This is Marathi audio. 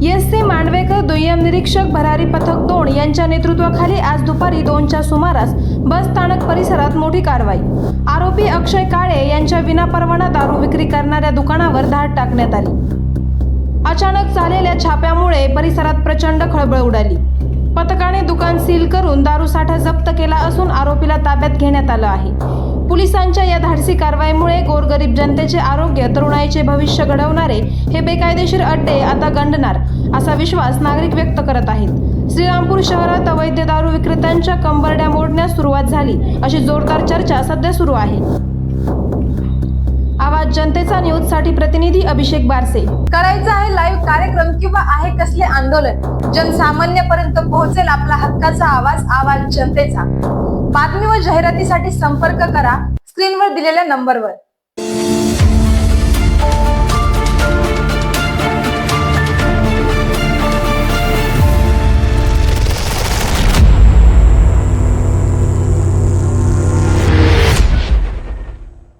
एस.सी. मांडवेकर दुय्यम निरीक्षक भरारी पथक 2 यांच्या नेतृत्वाखाली आज दुपारी 2च्या सुमारास बस स्थानक परिसरात मोठी कारवाई। आरोपी अक्षय काळे यांच्या विनापरवाना दारू विक्री करणाऱ्या दुकानावर धाड टाकण्यात आली। अचानक झालेल्या छाप्यामुळे परिसरात प्रचंड खळबळ उडाली। पथकाने दुकान सील करून दारू साठा जप्त केला असून आरोपीला ताब्यात घेण्यात आलं आहे। पोलिसांच्या या धाडसी कारवाईमुळे गोरगरीब जनतेचे आरोग्य, तरुणाईचे भविष्य घडवणारे हे बेकायदेशीर अड्डे आता गंडणार असा विश्वास नागरिक व्यक्त करत आहेत। श्रीरामपूर शहरात अवैध दारू विक्रेत्यांच्या कंबरड्या मोडण्यास सुरुवात झाली अशी जोरदार चर्चा सध्या सुरू आहे। आवाज जनतेचा न्यूज साठी प्रतिनिधी अभिषेक बारसे। करायचा आहे लाईव्ह कार्यक्रम किंवा आहे कसले आंदोलन, जनसामान्यपर्यंत पोहोचेल आपला हक्काचा आवाज, आवाज जनतेचा। बातमी व जाहिरातीसाठी संपर्क करा स्क्रीनवर दिलेल्या नंबरवर।